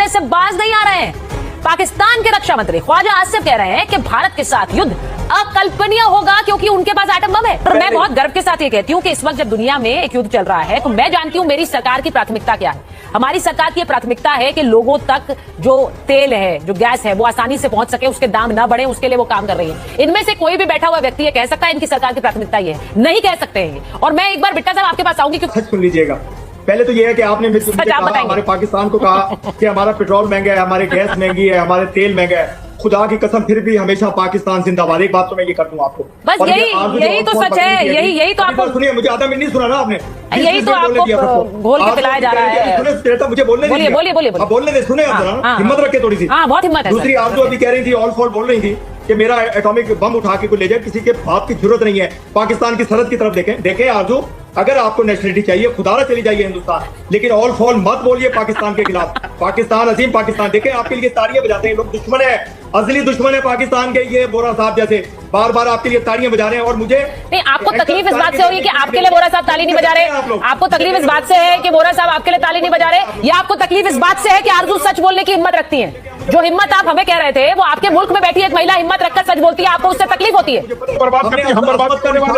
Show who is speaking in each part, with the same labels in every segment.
Speaker 1: मामले से बाज नहीं आ रहे हैं। पाकिस्तान के रक्षा मंत्री ख्वाजा आसिफ कह रहे हैं कि भारत के साथ युद्ध अकल्पनीय होगा क्योंकि उनके पास एटम बम है। और मैं बहुत गर्व के साथ ये कहती हूँ कि इस वक्त जब दुनिया में एक युद्ध चल रहा है तो मैं जानती हूँ मेरी सरकार की प्राथमिकता क्या है। हमारी सरकार की प्राथमिकता है कि लोगों तक जो तेल है, जो गैस है, वो आसानी से पहुंच सके, उसके दाम न बढ़े, उसके लिए वो काम कर रही है। इनमें से कोई भी बैठा हुआ व्यक्ति ये कह सकता है इनकी सरकार की प्राथमिकता ये है? नहीं कह सकते हैं। और मैं एक बार बिट्टा साहब आपके पास आऊंगी क्योंकि
Speaker 2: सुन लीजिएगा, पहले तो ये है कि आपने हमारे पाकिस्तान को कहा कि हमारा पेट्रोल महंगा है, हमारी गैस महंगी है, हमारे तेल महंगा है। खुदा की कसम फिर भी हमेशा पाकिस्तान जिंदाबाद। एक बात तो मैं ये कर दूं आपको,
Speaker 1: बस यही तो सच है। यही तो आपको
Speaker 2: सुनिए, मुझे आधा मिनट नहीं सुना ना आपने,
Speaker 1: यही तो आपको घोल के पिलाया जा रहा है।
Speaker 2: मुझे बोलने बोलने दे, सुने हिम्मत रखे थोड़ी सी।
Speaker 1: बहुत हिम्मत है।
Speaker 2: दूसरी आप जो अभी कह रही थी, ऑल फॉर बोल रही थी कि मेरा एटॉमिक बम उठा के कोई ले जाए, किसी के बात की जरूरत नहीं है। पाकिस्तान की सरहद की तरफ देखें आरजू, अगर आपको नेशनलिटी चाहिए खुदारा चली जाइए हिंदुस्तान, लेकिन ऑल फॉल मत बोलिए पाकिस्तान के खिलाफ। पाकिस्तान अजीम पाकिस्तान, देखें आपके लिए तालियां बजाते हैं लोग, दुश्मन है, असली दुश्मन है पाकिस्तान के ये बोरा साहब जैसे बार बार आपके लिए तालियां बजा रहे हैं। और मुझे
Speaker 1: नहीं, आपको तकलीफ इस बात से होगी कि आपके लिए बोरा साहब ताली नहीं बजा रहे? आपको तकलीफ इस बात से है कि बोरा साहब आपके लिए ताली नहीं बजा रहे, या आपको तकलीफ इस बात से है कि आरजू सच बोलने की हिम्मत रखती है? जो हिम्मत आप हमें कह रहे थे वो आपके मुल्क में बैठी एक महिला हिम्मत रखकर सच बोलती है, आपको उससे तकलीफ होती है?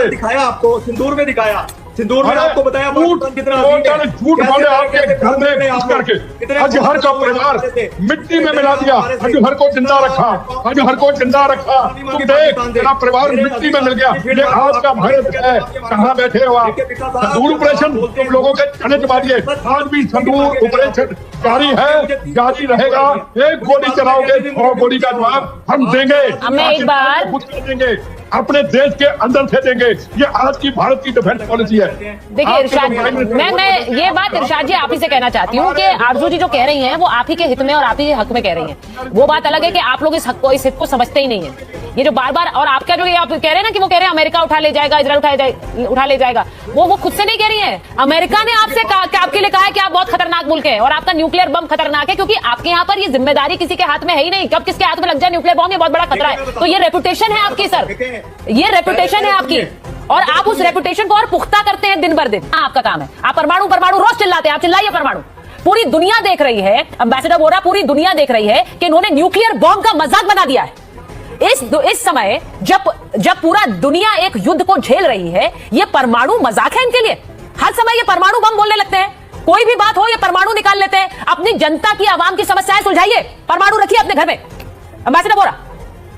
Speaker 2: दिखाया आपको, सिंदूर में दिखाया, सिंदूर में आपको बताया कितना
Speaker 3: झूठ बोले आपके घर में घुस करके अजहर का परिवार मिट्टी में मिला दिया, अजहर को जिंदा रखा, अजहर को जिंदा रखा। तुम देख तेरा परिवार मिट्टी में मिल गया। ये आज का भारत है, कहाँ बैठे हो आप? संदूर ऑपरेशन तुम लोगों के चने चबा दिए। आज भी संदूर ऑपरेशन जारी है, जारी रहेगा। एक गोली चलाओगे और गोली का जवाब हम देंगे।
Speaker 1: हमें एक बार
Speaker 3: देंगे, अपने देश के अंदर से देंगे। ये आज की भारत की डिफेंस पॉलिसी है।
Speaker 1: देखिए इरशाद, मैं ये बात इरशाद जी आप ही से कहना चाहती हूँ कि आरजू जी जो कह रही हैं वो आप ही के हित में और आप ही के हक में कह रही हैं। वो बात अलग है कि आप लोग इस हित को समझते ही नहीं है। ये जो बार बार, और आपका जो ये आप कह रहे हैं ना कि वो कह रहे हैं अमेरिका उठा ले जाएगा, इजराइल उठा ले जाएगा, वो खुद से नहीं कह रही है। अमेरिका ने आपसे आपके लिए कहा है कि आप बहुत खतरनाक मुल्क है और आपका न्यूक्लियर बम खतरनाक है, क्योंकि आपके यहाँ पर ये जिम्मेदारी किसी के हाथ में है ही नहीं। कब किसके हाथ में लग जाए न्यूक्लियर बम, ये बहुत बड़ा खतरा है। तो ये रेपुटेशन है आपकी सर, ये रेपुटेशन है आपकी, और आप उस रेपुटेशन को और पुख्ता करते हैं दिन भर दिन। आपका काम है, आप परमाणु रोज चिल्लाते हैं, आप चिल्लाइए परमाणु। पूरी दुनिया देख रही है, एम्बेसडर बोरा, पूरी दुनिया देख रही है कि इन्होंने न्यूक्लियर बॉम्ब का मजाक बना दिया है। इस समय जब पूरा दुनिया एक युद्ध को झेल रही है, ये परमाणु मजाक है इनके लिए। हर समय ये परमाणु बम बोलने लगते हैं, कोई भी बात हो ये परमाणु निकाल लेते हैं। अपनी जनता की, आवाम की समस्याएं सुलझाइए, परमाणु रखिए अपने घर में। एम्बेसडर बोरा,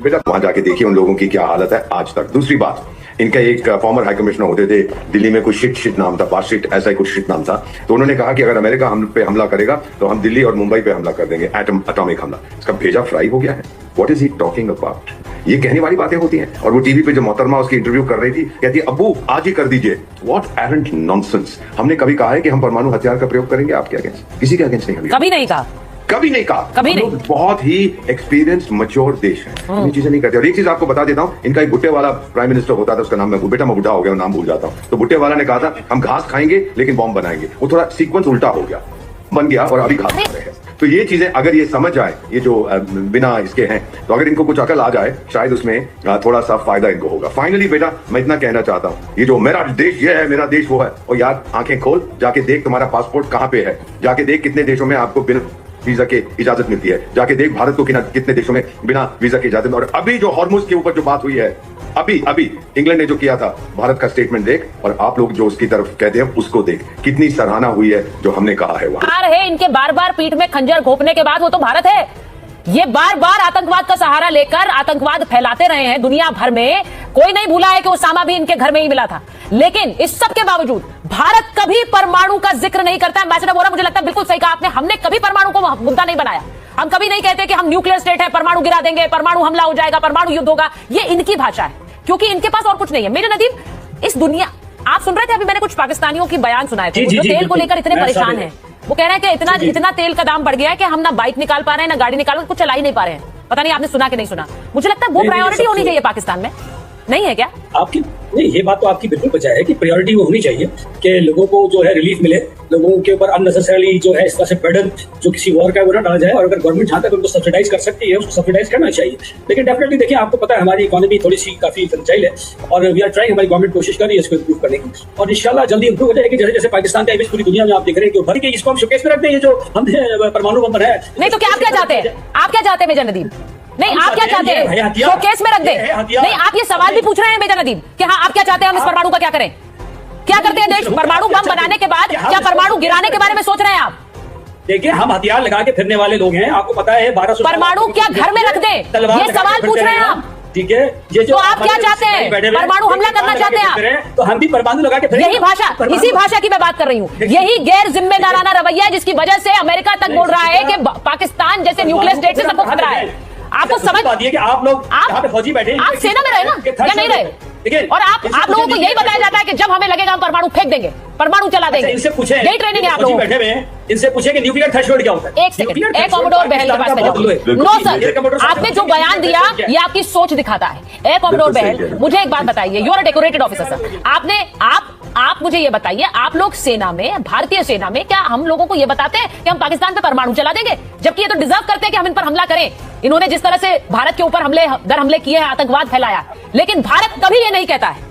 Speaker 4: बेटा वहां जाके देखिए उन लोगों की क्या हालत है आज तक। दूसरी बात, इनका एक फॉर्मर हाई कमिश्नर होते थे दिल्ली में, कुछ शिट नाम था, बाशिट ऐसा ही कुछ शिट नाम था। तो उन्होंने कहा कि अगर अमेरिका हम पे हमला करेगा तो हम दिल्ली और मुंबई पे हमला कर देंगे, एटॉमिक हमला। इसका भेजा फ्राई हो गया है। What is he talking about? ये कहने वाली बातें होती हैं। और वो टीवी पे जो मोहतरमा उसकी इंटरव्यू कर रही थी, कहती है अब्बू आज ही कर दीजिए। What errant nonsense. हमने कभी कहा है कि हम परमाणु हथियार का प्रयोग करेंगे आपके अगेंस्ट? किसी के अगेंस्ट नहीं,
Speaker 1: कभी नहीं कहा,
Speaker 4: कभी नहीं कहा,
Speaker 1: कभी नहीं।
Speaker 4: बहुत ही एक्सपीरियंस मैच्योर देश है, ये चीजें नहीं करते। और एक चीज आपको बता देता हूं, इनका एक भुट्टे वाला प्राइम मिनिस्टर होता था, उसका नाम मैं बुढ़ा हो गया, नाम भूल जाता हूं। तो भुट्टे वाला ने कहा था हम घास खाएंगे लेकिन बॉम्ब बनाएंगे। वो थोड़ा सीक्वेंस उल्टा हो गया, बन गया और अभी घास खा रहे हैं। तो ये चीजें अगर ये समझ जाए, ये जो बिना इसके हैं, तो अगर इनको कुछ अकल आ जाए शायद उसमें थोड़ा सा फायदा इनको होगा। फाइनली बेटा मैं इतना कहना चाहता हूँ, ये जो मेरा देश ये है, मेरा देश वो है, और यार आंखें खोल, जाके देख तुम्हारा पासपोर्ट कहाँ पे है, जाके देख कितने देशों में आपको बिना वीजा के इजाजत मिलती है, जाके देख भारत को कितने देशों में बिना वीजा की इजाजत। और अभी जो हॉर्मुज के ऊपर जो बात हुई है, अभी इंग्लैंड ने जो किया था, भारत का स्टेटमेंट देख, और आप लोग जो उसकी तरफ कहते हैं उसको देख, कितनी सराहना हुई है जो हमने कहा है वहां।
Speaker 1: है इनके बार बार पीठ में खंजर घोंपने के बाद वो तो भारत है। ये बार बार आतंकवाद का सहारा लेकर आतंकवाद फैलाते रहे हैं दुनिया भर में। कोई नहीं भूला है कि उसामा भी इनके घर में ही मिला था, लेकिन इस सब के बावजूद भारत कभी परमाणु का जिक्र नहीं करता। एम्बेसडर बोरा, मुझे लगता है बिल्कुल सही कहा आपने, हमने कभी परमाणु को मुद्दा नहीं बनाया। हम कभी नहीं कहते कि हम न्यूक्लियर स्टेट है, परमाणु गिरा देंगे, परमाणु हमला हो जाएगा, परमाणु युद्ध होगा। ये इनकी भाषा है, क्योंकि इनके पास और कुछ नहीं है। मेरे नदीम, इस दुनिया, आप सुन रहे थे अभी मैंने कुछ पाकिस्तानियों की बयान सुनाए थे जो तेल को लेकर इतने परेशान हैं। वो कह रहे हैं कि इतना तेल का दाम बढ़ गया है कि हम ना बाइक निकाल पा रहे हैं, ना गाड़ी निकाल, कुछ चला ही नहीं पा रहे हैं। पता नहीं आपने सुना कि नहीं सुना। मुझे लगता है वो प्रायोरिटी होनी चाहिए पाकिस्तान में। नहीं है क्या?
Speaker 5: आपकी नहीं, ये बात तो आपकी बिल्कुल बचा है कि प्रायोरिटी वो होनी चाहिए कि लोगों को जो है रिलीफ मिले, लोगों के ऊपर अननेसेसरली जो है इस तरह से बर्डन जो किसी वॉर का वो ना डाला जाए, और अगर गवर्नमेंट जहाँ तक उनको सब्सिडाइज कर सकती है उसको सब्सिडाइज करना चाहिए। लेकिन डेफिनेटली देखिए, आपको पता है हमारी इकोनॉमी थोड़ी सी काफी फ्रेजाइल है और वी आर ट्राइंग, हमारी गवर्नमेंट कोशिश कर रही है इसको इंप्रूव करने की, और इंशाल्लाह जल्दी इंप्रूव हो जाएगी। जैसे जैसे पाकिस्तान का इमेज पूरी दुनिया में आप देख रहे हैं कि भर के इसको हम शोकेस में रखते हैं, जो हमने परमाणु बम बनाया।
Speaker 1: नहीं तो क्या आप क्या चाहते हैं? आप क्या चाहते हैं मेजर नदीम? नहीं, आप क्या चाहते हैं? शोकेस में रख दे। नहीं, आप ये सवाल भी पूछ रहे हैं मेजर नदीम कि हाँ आप क्या चाहते हैं, हम इस परमाणु का क्या करें? क्या करते हैं देश? परमाणु बम बनाने के बाद क्या परमाणु गिराने के बारे में सोच रहे हैं आप?
Speaker 5: देखिए, हम हथियार लगा के फिरने वाले लोग हैं, आपको पता है 1200
Speaker 1: परमाणु क्या घर में रख दे? ये सवाल पूछ रहे हैं आप,
Speaker 5: ठीक है? ये जो
Speaker 1: तो आप क्या चाहते हैं? परमाणु हमला करना चाहते हैं आप?
Speaker 5: तो हम भी परमाणु लगा के
Speaker 1: यही भाषा, इसी भाषा की मैं बात कर रही हूँ। यही गैर जिम्मेदाराना रवैया है जिसकी वजह से अमेरिका तक बोल रहा है कि पाकिस्तान जैसे न्यूक्लियर स्टेट से सबको खतरा है। आपको समझ
Speaker 5: बात ये कि आप लोग यहाँ पे फौजी बैठे,
Speaker 1: आप सेना में रहे ना या नहीं रहे? और आप लोगों को यही बताया जाता है कि जब हमें लगेगा हम परमाणु फेंक देंगे, परमाणु चला देंगे।
Speaker 5: इनसे पूछे,
Speaker 1: यही ट्रेनिंग है आप लोगों
Speaker 5: बैठे हुए, इनसे पूछे कि न्यूक्लियर थ्रेशोल्ड क्या होता है।
Speaker 1: एक सेकंड, एक कॉमोडोर बहल के पास में जाओ। नो सर, आपने जो बयान दिया ये आपकी सोच दिखाता है। एक कॉमोडोर बहल, मुझे एक बात बताइए, you are a decorated officer sir, आपने आप मुझे ये बताइए, आप लोग सेना में, भारतीय सेना में, क्या हम लोगों को ये बताते हैं कि हम पाकिस्तान पे परमाणु चला देंगे? जबकि ये तो डिजर्व करते हैं कि हम इन पर हमला करें। इन्होंने जिस तरह से भारत के ऊपर दर हमले किए हैं, आतंकवाद फैलाया, लेकिन भारत कभी ये नहीं कहता है।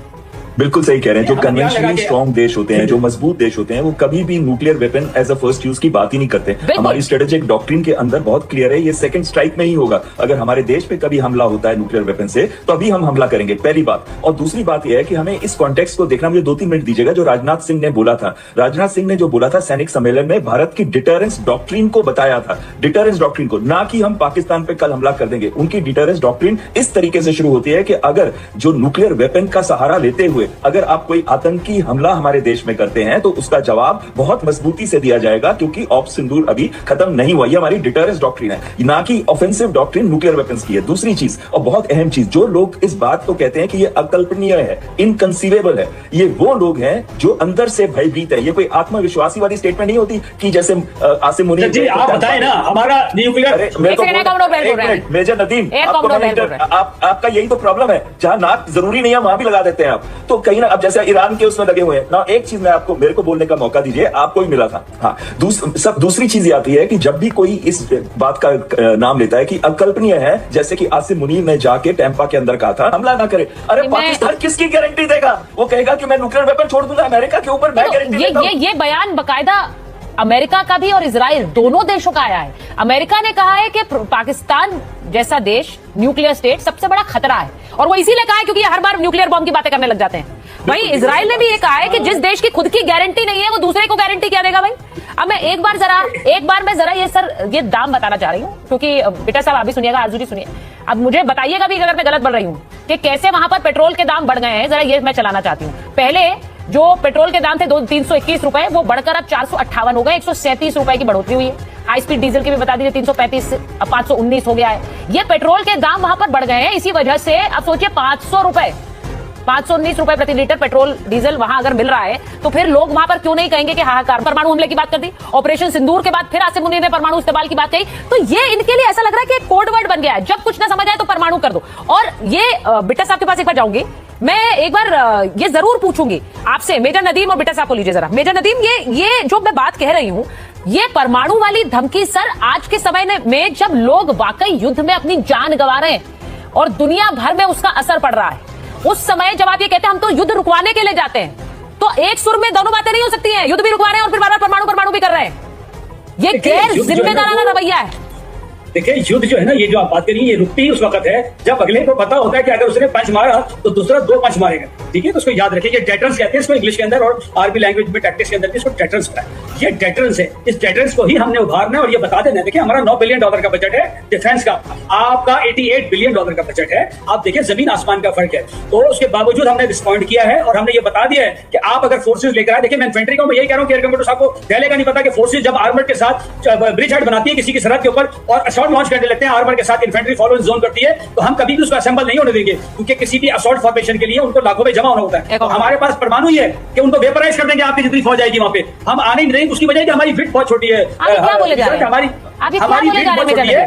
Speaker 6: बिल्कुल सही कह रहे हैं। जो कन्वेंशनली स्ट्रॉन्ग देश होते हैं, जो मजबूत देश होते हैं, वो कभी भी nuclear weapon as a first use की बात ही नहीं करते। हमारी स्ट्रेटेजिक डॉक्ट्रिन के अंदर बहुत क्लियर है, ये सेकंड स्ट्राइक में ही होगा। अगर हमारे देश पे कभी हमला होता है न्यूक्लियर वेपन से, तो अभी हम हमला करेंगे, पहली बात। और दूसरी बात यह है कि हमें इस कॉन्टेक्स्ट को देखना। मुझे 2-3 मिनट दीजिएगा। जो राजनाथ सिंह ने बोला था, राजनाथ सिंह ने जो बोला था सैनिक सम्मेलन में, भारत की डिटरेंस डॉक्ट्रिन को बताया था, डिटरेंस डॉक्ट्रिन को, ना कि हम पाकिस्तान पे कल हमला कर देंगे। उनकी डिटरेंस डॉक्ट्रिन इस तरीके से शुरू होती है कि अगर जो न्यूक्लियर वेपन का सहारा लेते हुए अगर आप कोई आतंकी हमला हमारे देश में करते हैं, तो उसका जवाब बहुत मजबूती से दिया जाएगा, क्योंकि ऑपरेशन सिंदूर अभी खत्म नहीं हुआ। ये हमारी डिटरेंस डॉक्ट्रिन है, ना कि ऑफेंसिव डॉक्ट्रिन न्यूक्लियर वेपन्स की है। दूसरी चीज, और बहुत अहम चीज, जो लोग इस बात को कहते हैं कि ये अकल्पनीय है, इनकंसीवेबल है, ये वो लोग हैं जो अंदर से भयभीत है। ये कोई आत्मविश्वासी वाली स्टेटमेंट नहीं होती कि जैसे आसिम मुनीर
Speaker 5: जी, आप बताएं ना, हमारा न्यूक्लियर।
Speaker 6: मेजर नदीम, आपका यही तो प्रॉब्लम है, जहां नाक जरूरी नहीं है वहां भी लगा देते हैं आप। तो कहीं ना, अब जैसे ईरान के उसमें लगे हुए हैं ना। एक चीज मैं आपको, मेरे को बोलने का मौका दीजिए, आपको ही मिला था। हाँ, दूसरी चीज आती है कि जब भी कोई इस बात का नाम लेता है कि अकल्पनीय है, जैसे कि आसिम मुनीर ने जाके टैंपा के अंदर कहा था हमला ना करे। अरे पाकिस्तान किसकी गारंटी देगा? वो कहेगा कि मैं न्यूक्लियर वेपन छोड़ दूंगा अमेरिका के ऊपर, मैं गारंटी देता हूं।
Speaker 1: ये बयान बकायदा अमेरिका का भी और इजराइल दोनों देशों का आया है। अमेरिका ने कहा है कि पाकिस्तान जैसा देश, न्यूक्लियर स्टेट, सबसे बड़ा खतरा है, और वो इसीलिए कहा है क्योंकि हर बार न्यूक्लियर बॉम्ब की बातें करने लग जाते हैं। भाई इजराइल ने भी ये कहा है कि जिस देश की खुद की गारंटी नहीं है, वो दूसरे को गारंटी क्या देगा? भाई अब मैं एक बार मैं जरा ये दाम बताना चाह रही हूँ, क्योंकि बेटा साहब आप भी सुनिएगा, आरजू जी सुनिए। अब मुझे बताइएगा भी अगर मैं गलत बोल रही हूँ कि कैसे वहां पर पेट्रोल के दाम बढ़ गए हैं, जरा ये मैं चलाना चाहती हूँ। पहले जो पेट्रोल के दाम थे 321 रुपए, वो बढ़कर अब 458 हो गए, 137 रुपए की बढ़ोतरी हुई है। हाई स्पीड डीजल की भी बता दीजिए, 335 से अब 519 हो गया है। ये पेट्रोल के दाम वहां पर बढ़ गए हैं, इसी वजह से अब सोचिए 500 रुपए, 519 रुपए प्रति लीटर पेट्रोल डीजल वहां अगर मिल रहा है, तो फिर लोग वहां पर क्यों नहीं कहेंगे कि हाहाकार। परमाणु हमले की बात कर दी, ऑपरेशन सिंदूर के बाद फिर आसिम मुनीर ने परमाणु इस्तेमाल की बात कही, तो ये इनके लिए ऐसा लग रहा है कि कोड वर्ड बन गया है, जब कुछ ना समझ आए तो परमाणु कर दो। और ये बिट्टा साहब के पास एक बार जाऊंगी, मैं एक बार ये जरूर पूछूंगी आपसे, मेजर नदीम और बिट्टा साहब को लीजिए जरा। मेजर नदीम, ये जो मैं बात कह रही हूं, ये परमाणु वाली धमकी सर आज के समय में जब लोग वाकई युद्ध में अपनी जान गंवा रहे हैं और दुनिया भर में उसका असर पड़ रहा है, उस समय जब आप ये कहते हैं हम तो युद्ध रुकवाने के लिए जाते हैं, तो एक सुर में दोनों बातें नहीं हो सकती हैं। युद्ध भी रुकवा रहे हैं और फिर बार बार परमाणु भी कर रहे हैं। ये गैर जिम्मेदाराना रवैया है।
Speaker 5: देखिए, युद्ध जो है ना, ये जो आप बात करिए, ये रुकती ही उस वक्त है जब अगले को पता होता है कि अगर उसने पंच मारा तो दूसरा 2 पंच मारेगा। ठीक है, तो उसको याद रखिए, ये डेटरेंस कहते हैं इसको इंग्लिश के अंदर, और आर्मी लैंग्वेज में टैक्टिक्स के अंदर इसको डेटरेंस कहते हैं। ये डेटरेंस है, इस डेटरेंस को ही हमने उभारना है और ये बता देना है। देखिए, हमारा $9 बिलियन का बजट है डिफेंस का, आपका $88 बिलियन का बजट है। आप देखिए, जमीन आसमान का फर्क है। तो उसके बावजूद हमने रिस्पॉन्ड किया है और हमने ये बता दिया है कि आप अगर फोर्सेज लेकर आए, देखिए मैं इन्फेंट्री को मैं यही कह रहा हूँ कि एयर कमांडो साहब को पहले का नहीं पता कि फोर्सेज जब आर्मर के साथ ब्रिज हेड बनाती है किसी की सरहद के ऊपर और असॉल्ट लॉन्च करने लगते हैं, आर्मर के साथ इन्फेंट्री फॉलो जोन करती है, तो हम कभी भी उसको असेंबल नहीं होने देंगे, क्योंकि किसी भी असॉल्ट फॉर्मेशन के लिए उनको लाखों में जमा होना होता है। तो हमारे पास परमाणु ही है कि उनको वेपराइज कर देंगे, आपकी जितनी फौज आएगी वहां पे हम आने नहीं देंगे। उसकी वजह है कि हमारी विड्थ बहुत छोटी है, हमारी विड्थ बहुत छोटी है।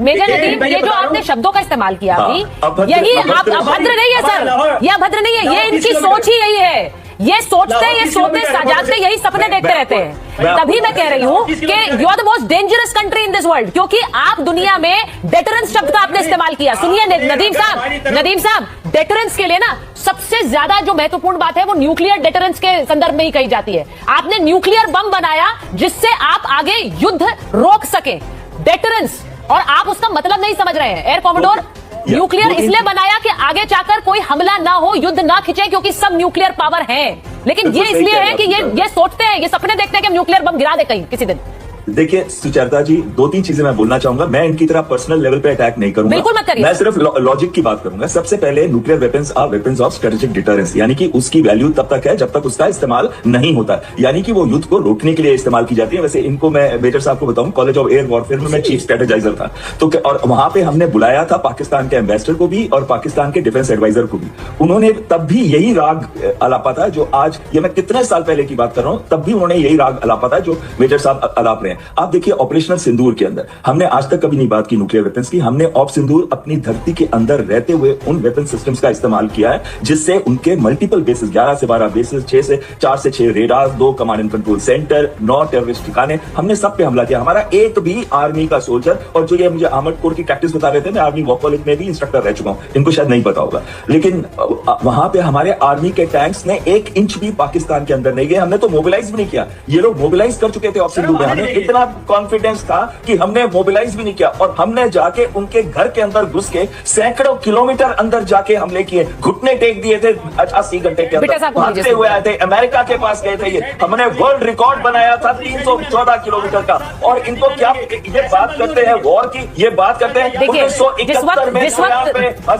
Speaker 1: मेजर नदीम, ये जो आपने शब्दों का इस्तेमाल किया अभी,
Speaker 6: अभद्र-
Speaker 1: यही आप
Speaker 6: अभद्र-
Speaker 1: अभद्र नहीं है सर, ये अभद्र नहीं है, ये इनकी सोच ही यही है। ये सोचते, ये सोते, जागते, यही सपने देखते रहते हैं। तभी मैं कह रही हूं कि you are the most dangerous country in this world, क्योंकि आप दुनिया में डेटरेंस शब्द का आपने इस्तेमाल किया। सुनिए नदीम साहब, डेटरेंस के लिए ना सबसे ज्यादा जो महत्वपूर्ण बात है वो न्यूक्लियर डेटरेंस के संदर्भ में ही कही जाती है। आपने न्यूक्लियर बम बनाया जिससे आप आगे युद्ध रोक सके, डेटरेंस, और आप उसका मतलब नहीं समझ रहे हैं। एयर कॉमोडोर, न्यूक्लियर इसलिए बनाया कि आगे जाकर कोई हमला ना हो, युद्ध ना खिंचे, क्योंकि सब न्यूक्लियर पावर हैं। लेकिन ये इसलिए है कि ये सोचते हैं, ये सपने देखते हैं कि हम न्यूक्लियर बम गिरा दे कहीं किसी दिन।
Speaker 6: देखिए सुचेता जी, 2-3 चीजें मैं बोलना चाहूंगा। मैं इनकी तरह पर्सनल लेवल पे अटैक नहीं करूंगा,
Speaker 1: बिल्कुल मत करिए।
Speaker 6: मैं सिर्फ लॉजिक की बात करूंगा। सबसे पहले nuclear weapons are weapons of strategic deterrence, यानी कि उसकी वैल्यू तब तक है जब तक उसका इस्तेमाल नहीं होता, यानी कि वो युद्ध को रोकने के लिए इस्तेमाल की जाती है। वैसे इनको मैं मेजर साहब को बताऊं, कॉलेज ऑफ एयर वॉरफेयर में मैं चीफ स्ट्रेटेजाइजर था, तो और वहां पे हमने बुलाया था पाकिस्तान के एम्बेसडर को भी और पाकिस्तान के डिफेंस एडवाइजर को भी। उन्होंने तब भी यही राग अलापा था जो आज, ये मैं कितने साल पहले की बात कर रहा हूं, तब भी उन्होंने यही राग अलापा था जो मेजर साहब अलाप रहे हैं। आप देखिए ऑपरेशनल सिंदूर के अंदर हमने आज तक कभी नहीं बात की न्यूक्लियर वेपन्स की। हमने ऑप सिंदूर अपनी धरती के अंदर रहते हुए उन वेपन सिस्टम्स का इस्तेमाल किया है जिससे उनके मल्टीपल बेसिस, 11 से 12 बेसिस, 4 से 6 radar, 2 command and control centre, 9 terrorist ठिकाने, हमने सब पे हमला किया। हमारा एक भी आर्मी का सोल्जर, और जो ये मुझे अहमद कोर की टैक्टिक्स बता रहे थे, मैं आर्मी वॉर कॉलेज में भी इंस्ट्रक्टर रह चुका हूं, इनको शायद नहीं पता होगा, लेकिन वहां पे हमारे आर्मी के टैंक्स ने 1 इंच भी पाकिस्तान के अंदर नहीं गए। हमने तो मोबिलाइज भी नहीं किया, ये लोग मोबिलाइज कर चुके थे ऑप सिंदूर में। हमें इतना कॉन्फिडेंस था कि हमने मोबिलाइज भी नहीं किया, और हमने जाके उनके घर के अंदर घुस के सैकड़ों किलोमीटर अंदर जाके हमले किए, घुटने टेक दिए थे 80 घंटे के
Speaker 1: बेटा साहब
Speaker 6: अंदर,
Speaker 1: को
Speaker 6: भागते हुए आए थे, अमेरिका के पास गए थे। ये हमने वर्ल्ड रिकॉर्ड बनाया था 314 किलोमीटर का। और इनको क्या ये बात करते हैं वॉर की, ये बात करते हैं
Speaker 1: देखिए,
Speaker 6: 1971 में